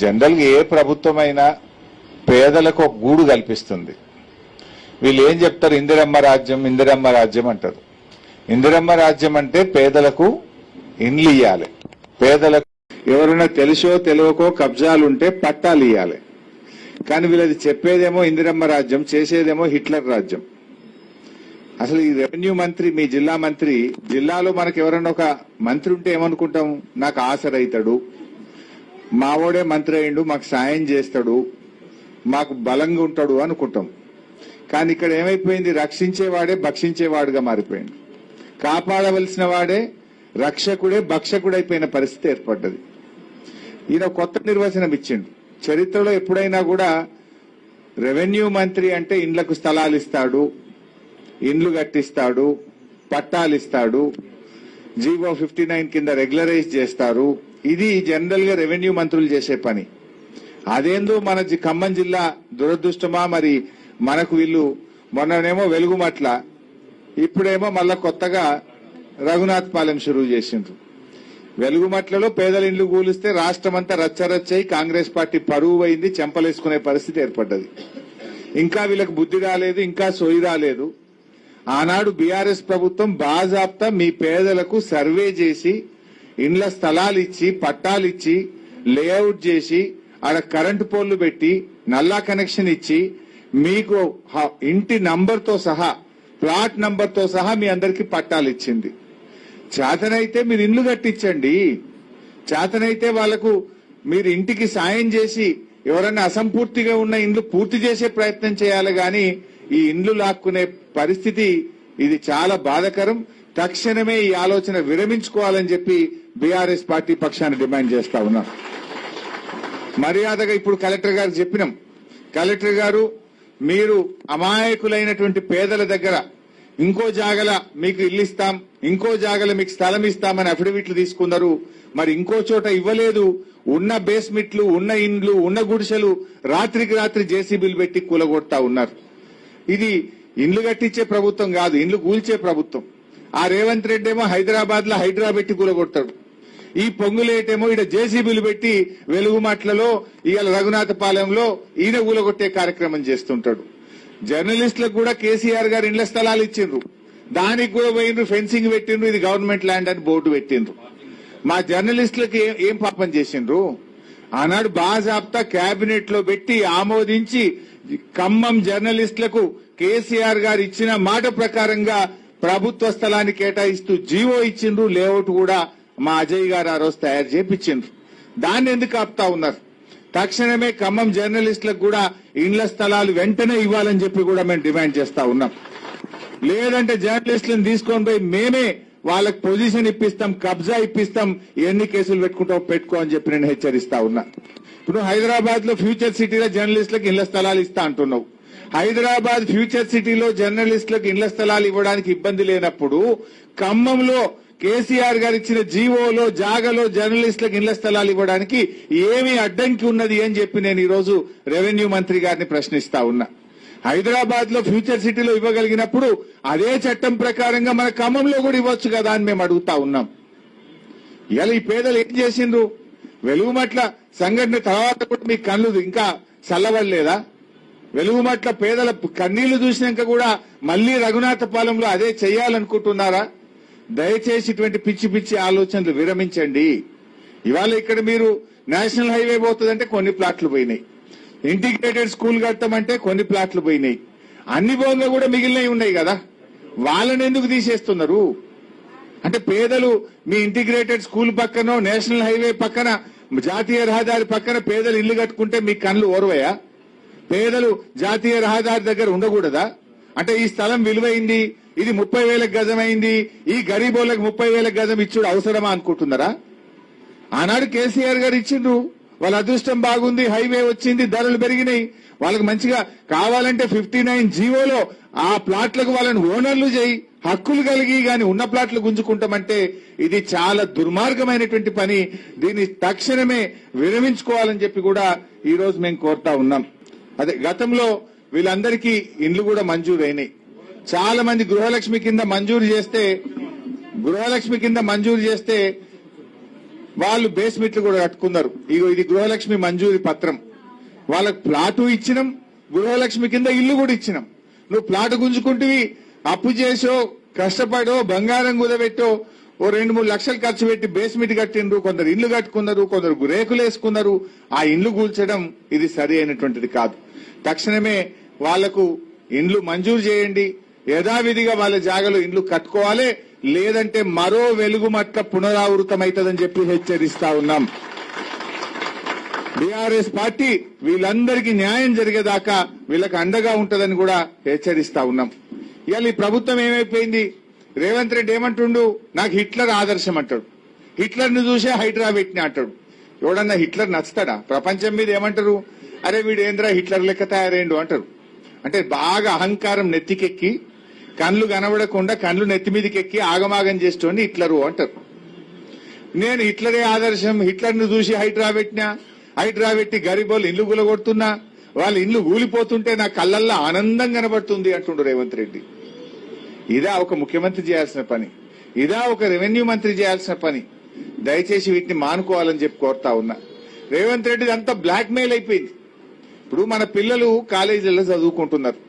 జనరల్గా ఏ ప్రభుత్వమైనా పేదలకు ఒక గూడు కల్పిస్తుంది. వీళ్ళు ఏం చెప్తారు? ఇందిరమ్మ రాజ్యం, ఇందిరమ్మ రాజ్యం అంటారు. ఇందిరమ్మ రాజ్యం అంటే పేదలకు ఇండ్లు ఇయ్యాలి, పేదలకు ఎవరైనా తెలుసో తెలియకో కబ్జాలుంటే పట్టాలు ఇయ్యాలి. కానీ వీళ్ళది చెప్పేదేమో ఇందిరమ్మ రాజ్యం, చేసేదేమో హిట్లర్ రాజ్యం. అసలు ఈ రెవెన్యూ మంత్రి, మీ జిల్లా మంత్రి, జిల్లాలో మనకు ఎవరైనా ఒక మంత్రి ఉంటే ఏమనుకుంటాం? నాకు ఆసరైతాడు, మావోడే మంత్రి అయిండు, మాకు సాయం చేస్తాడు, మాకు బలంగా ఉంటాడు అనుకుంటాం. కానీ ఇక్కడ ఏమైపోయింది? రక్షించేవాడే భక్షించేవాడుగా మారిపోయింది. కాపాడవలసిన వాడే రక్షకుడే భక్షకుడైపోయిన పరిస్థితి ఏర్పడ్డది. ఈయన కొత్త నిర్వచనం ఇచ్చిండు. చరిత్రలో ఎప్పుడైనా కూడా రెవెన్యూ మంత్రి అంటే ఇండ్లకు స్థలాలు ఇస్తాడు, ఇండ్లు కట్టిస్తాడు, పట్టాలు ఇస్తాడు, జీవో 59 కింద రెగ్యులరైజ్ చేస్తారు. ఇది జనరల్ గా రెవెన్యూ మంత్రులు చేసే పని. అదేందో మన ఖమ్మం జిల్లా దురదృష్టమా మరి, మనకు వీళ్ళు మొన్ననేమో వెలుగుమట్ల, ఇప్పుడేమో మళ్ళా కొత్తగా రఘునాథ్ పాలెం షురూ చేసిండ్రు. వెలుగుమట్లలో పేదల ఇండ్లు కూలిస్తే రాష్ట్రమంతా రచ్చరచ్చయి కాంగ్రెస్ పార్టీ పరువు అయింది, చెంపలేసుకునే పరిస్థితి ఏర్పడ్డది. ఇంకా వీళ్ళకి బుద్ధి రాలేదు, ఇంకా సొయి రాలేదు. ఆనాడు బీఆర్ఎస్ ప్రభుత్వం బాజాప్తా మీ పేదలకు సర్వే చేసి ఇండ్ల స్థలాలు ఇచ్చి, పట్టాలు ఇచ్చి, లేఅవుట్ చేసి, ఆడ కరెంటు పోల్లు పెట్టి, నల్లా కనెక్షన్ ఇచ్చి, మీకు ఇంటి నంబర్తో సహా, ప్లాట్ నంబర్తో సహా మీ అందరికి పట్టాలు ఇచ్చింది. చేతనైతే మీరు ఇండ్లు కట్టించండి, చేతనైతే వాళ్లకు మీరు ఇంటికి సాయం చేసి ఎవరైనా అసంపూర్తిగా ఉన్న ఇండ్లు పూర్తి చేసే ప్రయత్నం చేయాలి. గాని ఈ ఇండ్లు లాక్కునే పరిస్థితి, ఇది చాలా బాధాకరం. తక్షణమే ఈ ఆలోచన విరమించుకోవాలని చెప్పి బీఆర్ఎస్ పార్టీ పక్షాన్ని డిమాండ్ చేస్తా ఉన్నాం. మర్యాదగా ఇప్పుడు కలెక్టర్ గారు చెప్పినాం, కలెక్టర్ గారు మీరు అమాయకులైనటువంటి పేదల దగ్గర ఇంకో జాగల మీకు ఇల్లు ఇస్తాం, ఇంకో జాగల మీకు స్థలం ఇస్తామని అఫిడవిట్లు తీసుకున్నారు. మరి ఇంకో చోట ఇవ్వలేదు. ఉన్న బేస్మెంట్లు, ఉన్న ఇండ్లు, ఉన్న గుడిసెలు రాత్రికి రాత్రి జేసీబీలు పెట్టి కూలగొడతా ఉన్నారు. ఇది ఇండ్లు కట్టించే ప్రభుత్వం కాదు, ఇండ్లు కూల్చే ప్రభుత్వం. ఆ రేవంత్ రెడ్డి ఏమో హైదరాబాద్ లో హైడ్రా పెట్టి కూలగొడతాడు. ఈ పొంగులేటేమో ఇక్కడ జేసీబీలు పెట్టి వెలుగుమాట్లలో, ఇవాళ రఘునాథపాలెంలో ఈయన కూలగొట్టే కార్యక్రమం చేస్తుంటాడు. జర్నలిస్టులకు కూడా కేసీఆర్ గారు ఇండ్ల స్థలాలు ఇచ్చిండ్రు, దానికి కూడా పోయిండ్రు, ఫెన్సింగ్ పెట్టిండ్రు, ఇది గవర్నమెంట్ ల్యాండ్ అని బోర్డు పెట్టిండ్రు. మా జర్నలిస్టులకు ఏం పాపం చేసిండ్రు? ఆనాడు బాజాప్తా కేబినెట్ లో పెట్టి ఆమోదించి ఖమ్మం జర్నలిస్టులకు కేసీఆర్ గారు ఇచ్చిన మాట ప్రకారంగా ప్రభుత్వ స్థలాన్ని కేటాయిస్తూ జీవో ఇచ్చిండ్రు. లేఅవుట్ కూడా మా అజయ్ గారు ఆ రోజు తయారు చేపించిండ్రు. దాన్ని ఎందుకు ఆపుతా ఉన్నారు? తక్షణమే ఖమ్మం జర్నలిస్టులకు కూడా ఇండ్ల స్థలాలు వెంటనే ఇవ్వాలని చెప్పి కూడా మేము డిమాండ్ చేస్తా ఉన్నాం. లేదంటే జర్నలిస్టులను తీసుకొని పోయి మేమే వాళ్ళకి పొజిషన్ ఇప్పిస్తాం, కబ్జా ఇప్పిస్తాం, ఎన్ని కేసులు పెట్టుకుంటావు పెట్టుకో అని చెప్పి నేను హెచ్చరిస్తా ఉన్నా. ఇప్పుడు హైదరాబాద్ లో ఫ్యూచర్ సిటీలో జర్నలిస్టులకు ఇండ్ల స్థలాలు ఇస్తా అంటున్నావు. హైదరాబాద్ ఫ్యూచర్ సిటీలో జర్నలిస్టులకు ఇండ్ల స్థలాలు ఇవ్వడానికి ఇబ్బంది లేనప్పుడు ఖమ్మంలో కేసీఆర్ గారు ఇచ్చిన జీవోలో జాగలో జర్నలిస్టులకు ఇండ్ల స్థలాలు ఇవ్వడానికి ఏమి అడ్డంకి ఉన్నది అని చెప్పి నేను ఈ రోజు రెవెన్యూ మంత్రి గారిని ప్రశ్నిస్తా ఉన్నా. హైదరాబాద్ లో ఫ్యూచర్ సిటీలో ఇవ్వగలిగినప్పుడు అదే చట్టం ప్రకారంగా మన ఖమ్మంలో కూడా ఇవ్వచ్చు కదా అని మేము అడుగుతా ఉన్నాం. ఇలా ఈ పేదలు ఏం చేసిండ్రు? వెలుగుమట్ల సంఘటన తర్వాత కూడా మీ కళ్ళు ఇంకా చల్లబడలేదా? వెలుగుమట్ల పేదల కన్నీళ్లు చూసినాక కూడా మళ్లీ రఘునాథపాలెంలో అదే చేయాలనుకుంటున్నారా? దయచేసి ఇటువంటి పిచ్చి పిచ్చి ఆలోచనలు విరమించండి. ఇవాళ ఇక్కడ మీరు నేషనల్ హైవే పోతుందంటే కొన్ని ప్లాట్లు పోయినాయి, ఇంటిగ్రేటెడ్ స్కూల్ కడతామంటే కొన్ని ప్లాట్లు పోయినాయి, అన్ని భోంగా కూడా మిగిలినవి ఉన్నాయి కదా, వాళ్ళని ఎందుకు తీసేస్తున్నారు? అంటే పేదలు మీ ఇంటిగ్రేటెడ్ స్కూల్ పక్కనో నేషనల్ హైవే పక్కన జాతీయ రహదారి పక్కన పేదలు ఇల్లు కట్టుకుంటే మీ కళ్ళు ఓర్వయా? పేదలు జాతీయ రహదారి దగ్గర ఉండకూడదా? అంటే ఈ స్థలం విలువైంది, ఇది 30,000 గజం అయింది, ఈ గరీబోళ్ళకి 30,000 గజం ఇచ్చుడు అవసరమా అనుకుంటున్నారా? ఆనాడు కేసీఆర్ గారు ఇచ్చిండ్రు, వాళ్ళ అదృష్టం బాగుంది, హైవే వచ్చింది, ధరలు పెరిగినాయి, వాళ్ళకి మంచిగా కావాలంటే 59 జీవోలో ఆ ప్లాట్లకు వాళ్ళని ఓనర్లు చేయి, హక్కులు కలిగి గాని ఉన్న ప్లాట్లు గుంజుకుంటామంటే ఇది చాలా దుర్మార్గమైనటువంటి పని. దీన్ని తక్షణమే విరమించుకోవాలని చెప్పి కూడా ఈ రోజు మేము కోరుతా ఉన్నాం. అదే గతంలో వీళ్ళందరికీ ఇండ్లు కూడా మంజూరైనాయి. చాలా మంది గృహలక్ష్మి కింద మంజూరు చేస్తే వాళ్ళు బేస్మెంట్లు కూడా కట్టుకున్నారు. ఇగో ఇది గృహలక్ష్మి మంజూరి పత్రం. వాళ్ళకు ప్లాటు ఇచ్చినాం, గృహలక్ష్మి కింద ఇల్లు కూడా ఇచ్చినాం. నువ్వు ప్లాట్ గుంజుకుంటువి, అప్పు చేసో కష్టపడో బంగారం కుదబెట్టో ఓ 2-3 లక్షలు ఖర్చు పెట్టి బేస్మెంట్ కట్టిండ్రు, కొందరు ఇల్లు కట్టుకున్నారు, కొందరు రేకులు వేసుకున్నారు. ఆ ఇండ్లు కూల్చడం ఇది సరి అయినటువంటిది కాదు. తక్షణమే వాళ్లకు ఇండ్లు మంజూరు చేయండి, యథావిధిగా వాళ్ళ జాగాలో ఇండ్లు కట్టుకోవాలి, లేదంటే మరో వెలుగుమట్ల పునరావృతమైతుందని చెప్పి హెచ్చరిస్తా ఉన్నాం. బీఆర్ఎస్ పార్టీ వీళ్ళందరికీ న్యాయం జరిగేదాకా వీళ్ళకి అండగా ఉంటదని కూడా హెచ్చరిస్తా ఉన్నాం. ఇవాళ ఈ ప్రభుత్వం ఏమైపోయింది? రేవంత్ రెడ్డి ఏమంటుండు, నాకు హిట్లర్ ఆదర్శం అంటాడు. హిట్లర్ ను చూసే హైడ్రా పెట్టిన అంటాడు. ఎవడన్నా హిట్లర్ నచ్చుతాడా? ప్రపంచం మీద ఏమంటారు, అరే వీడు ఏంద్రా హిట్లర్ లెక్క తయారైండు అంటారు. అంటే బాగా అహంకారం నెత్తికెక్కి కళ్ళు కనబడకుండా కళ్ళు నెత్తి మీదకెక్కి ఆగమాగం చేస్తోంది హిట్లరు అంటారు. నేను హిట్లరే ఆదర్శం, హిట్లర్ ను చూసి హైడ్రా పెట్టినా, హైడ్రా పెట్టి గరీబోళ్ళు ఇల్లు గులగొడుతున్నా, వాళ్ళ ఇల్లు కూలిపోతుంటే నా కళ్ళల్లో ఆనందం కనబడుతుంది అంటుండు రేవంత్ రెడ్డి. ఇదా ఒక ముఖ్యమంత్రి చేయాల్సిన పని? ఇదా ఒక రెవెన్యూ మంత్రి చేయాల్సిన పని? దయచేసి వీటిని మానుకోవాలని చెప్పి కోరుతా ఉన్నా. రేవంత్ రెడ్డి అంతా బ్లాక్ మెయిల్ అయిపోయింది. ఇప్పుడు మన పిల్లలు కాలేజీలలో చదువుకుంటున్నారు.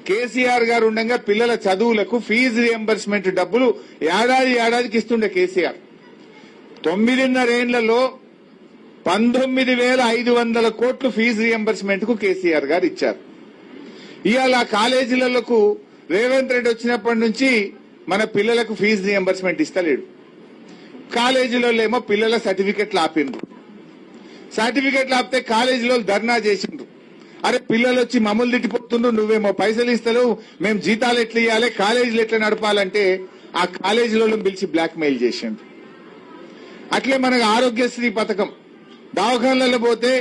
కేసీఆర్ గారు ఉండగా పిల్లల చదువులకు ఫీజు రియంబర్స్మెంట్ డబ్బులు ఏడాదికి ఇస్తుండే కేసీఆర్. 9.5 ఏళ్లలో 19,500 కోట్లు ఫీజు రియంబర్స్మెంట్ కు కేసీఆర్ గారు ఇచ్చారు. ఇవాళ కాలేజీలకు రేవంత్ రెడ్డి వచ్చినప్పటి నుంచి మన పిల్లలకు ఫీజు రియంబర్స్మెంట్ ఇస్తలేడు. కాలేజీలలో ఏమో పిల్లల సర్టిఫికెట్లు ఆపిండ్రు. సర్టిఫికెట్లు ఆపితే కాలేజీలో ధర్నా చేసిండ్రు. అరే పిల్లలు వచ్చి మమ్మల్ని తిట్టిపోతుండ్రు, నువ్వేమో పైసలు ఇస్తలేవు, మేము జీతాలు ఎట్లా ఇవ్వాలి, కాలేజీలు ఎట్లా నడపాలంటే ఆ కాలేజీలో పిలిచి బ్లాక్ మెయిల్ చేసిండ్రు. అట్లే మనకు ఆరోగ్యశ్రీ పథకం దవాఖానలలో పోతే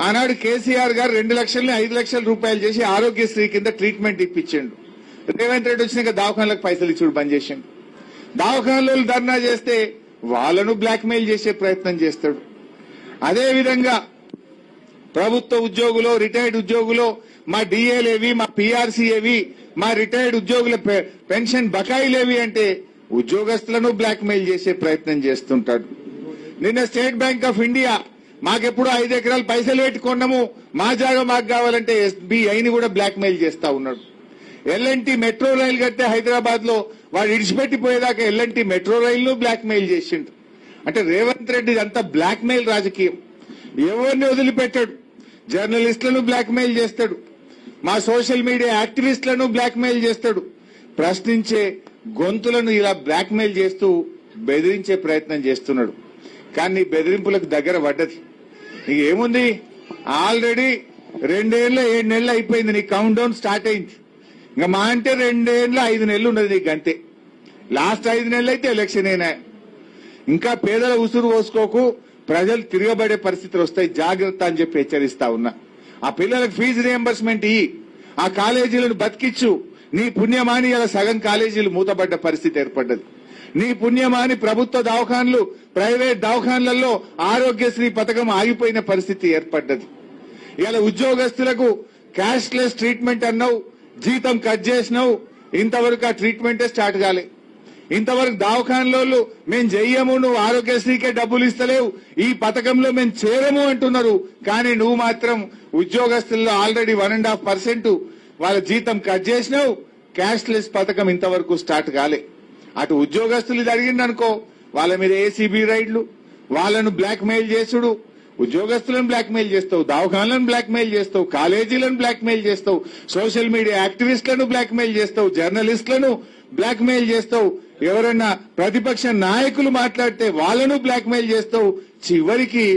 ఆనాడు కేసీఆర్ గారు 2 లక్షల్ని 5 లక్షల రూపాయలు చేసి ఆరోగ్యశ్రీ కింద ట్రీట్మెంట్ ఇప్పించిండు. రేవంత్ రెడ్డి వచ్చినాక దవాఖానలకు పైసలు ఇచ్చుడు బంద్ చేసిండు. దవాఖానలో ధర్నా చేస్తే వాళ్ళను బ్లాక్ మెయిల్ చేసే ప్రయత్నం చేస్తాడు. అదేవిధంగా ప్రభుత్వ ఉద్యోగులు, రిటైర్డ్ ఉద్యోగులు, మా డిఏలేవి, మా పీఆర్సీఏవి, మా రిటైర్డ్ ఉద్యోగుల పెన్షన్ బకాయిలేవి అంటే ఉద్యోగస్తులను బ్లాక్ మెయిల్ చేసే ప్రయత్నం చేస్తుంటాడు. నిన్న స్టేట్ బ్యాంక్ ఆఫ్ ఇండియా మాకెప్పుడు 5 ఎకరాలు పైసలు పెట్టుకున్నాము, మా జాగా మాకు కావాలంటే ఎస్బీఐని కూడా బ్లాక్ మెయిల్ చేస్తా ఉన్నాడు. ఎల్ఎన్టీ మెట్రో రైలు కట్టే హైదరాబాద్ లో వాడు ఇడిచిపెట్టిపోయేదాకా ఎల్ఎన్టీ మెట్రో రైలు బ్లాక్ మెయిల్ చేసిండు. అంటే రేవంత్ రెడ్డి అంతా బ్లాక్ మెయిల్ రాజకీయం. ఎవరిని వదిలిపెట్టాడు. జర్నలిస్టులను బ్లాక్ మెయిల్ చేస్తాడు, మా సోషల్ మీడియా యాక్టివిస్టులను బ్లాక్ మెయిల్ చేస్తాడు. ప్రశ్నించే గొంతులను ఇలా బ్లాక్ మెయిల్ చేస్తూ బెదిరించే ప్రయత్నం చేస్తున్నాడు. కానీ బెదిరింపులకు దగ్గర పడ్డది. నీకు ఏముంది, ఆల్రెడీ 2 ఏళ్ల 7 నెలలు అయిపోయింది, నీ కౌంట్ డౌన్ స్టార్ట్ అయింది. ఇంకా మా అంటే 2 ఏళ్ల 5 నెలలు ఉన్నది నీకు అంతే. లాస్ట్ 5 నెలలు అయితే ఎలక్షన్ అయినా. ఇంకా పేదల ఉసురు పోసుకోకు, ప్రజలు తిరగబడే పరిస్థితులు వస్తాయి, జాగ్రత్త అని చెప్పి హెచ్చరిస్తా ఉన్నా. ఆ పిల్లలకు ఫీజు రియంబర్స్మెంట్ ఇయ్యి, ఆ కాలేజీలను బతికిచ్చు. నీ పుణ్యమాని ఇలా సగం కాలేజీలు మూతబడ్డ పరిస్థితి ఏర్పడ్డది. నీ పుణ్యమాని ప్రభుత్వ దవాఖాన్లు, ప్రైవేట్ దవాఖాన్లలో ఆరోగ్యశ్రీ పథకం ఆగిపోయిన పరిస్థితి ఏర్పడ్డది. ఇలా ఉద్యోగస్తులకు క్యాష్లెస్ ట్రీట్మెంట్ అన్నావు, జీతం కట్ చేసినావు, ఇంతవరకు ఆ ట్రీట్మెంటే స్టార్ట్ కాలే. ఇంతవరకు దవాఖాన్లు మేము చెయ్యము, నువ్వు ఆరోగ్యశ్రీకే డబ్బులు ఇస్తలేవు, ఈ పథకంలో మేము చేరము అంటున్నారు. కానీ నువ్వు మాత్రం ఉద్యోగస్తుల్లో ఆల్రెడీ 1.5% వాళ్ళ జీతం కట్ చేసినావు. క్యాష్లెస్ పథకం ఇంతవరకు స్టార్ట్ కాలే. అటు ఉద్యోగస్తులు ఇది అడిగిందనుకో, వాళ్ళ మీద ఏసీబీ రైడ్లు, వాళ్ళను బ్లాక్ మెయిల్ చేసుడు, ఉద్యోగస్తులను బ్లాక్ మెయిల్ చేస్తావు, దవాఖాన్లను బ్లాక్ మెయిల్ చేస్తావు, కాలేజీలను బ్లాక్ మెయిల్ చేస్తావు, సోషల్ మీడియా యాక్టివిస్టులను బ్లాక్ మెయిల్ చేస్తావు, జర్నలిస్టులను బ్లాక్ మెయిల్ చేస్తావు, ఎవరన్నా ప్రతిపక్ష నాయకులు మాట్లాడితే వాళ్ళను బ్లాక్ మెయిల్ చేస్తావు. చివరికి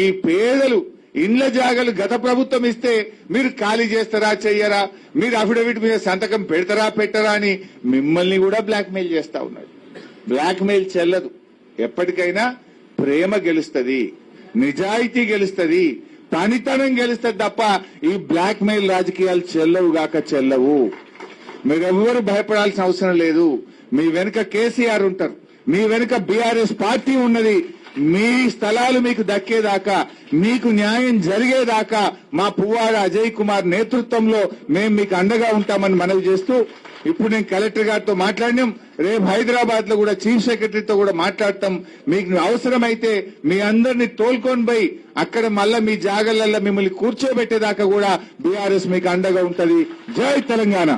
ఈ పేదలు ఇండ్ల జాగలు గత ప్రభుత్వం ఇస్తే మీరు ఖాళీ చేస్తారా చెయ్యరా, మీరు అఫిడవిట్ మీద సంతకం పెడతారా పెట్టరా అని మిమ్మల్ని కూడా బ్లాక్ మెయిల్ చేస్తా ఉన్నాడు. బ్లాక్ మెయిల్ చెల్లదు. ఎప్పటికైనా ప్రేమ గెలుస్తుంది, నిజాయితీ గెలుస్తుంది, పనితనం గెలుస్తుంది తప్ప ఈ బ్లాక్ మెయిల్ రాజకీయాలు చెల్లవు గాక చెల్లవు. మీరెవ్వరూ భయపడాల్సిన అవసరం లేదు. మీ వెనుక కేసీఆర్ ఉంటారు, మీ వెనుక బీఆర్ఎస్ పార్టీ ఉన్నది. మీ స్థలాలు మీకు దక్కేదాకా, మీకు న్యాయం జరిగేదాకా మా పువ్వాడ అజయ్ కుమార్ నేతృత్వంలో మేము మీకు అండగా ఉంటామని మనవి చేస్తూ, ఇప్పుడు నేను కలెక్టర్ గారితో మాట్లాడినాం. రేపు హైదరాబాద్ లో కూడా చీఫ్ సెక్రటరీతో కూడా మాట్లాడతాం. మీకు అవసరమైతే మీ అందరినీ తోల్కొని పోయి అక్కడ మళ్ళా మీ జాగలలో మిమ్మల్ని కూర్చోబెట్టేదాకా కూడా బీఆర్ఎస్ మీకు అండగా ఉంటది. జై తెలంగాణ.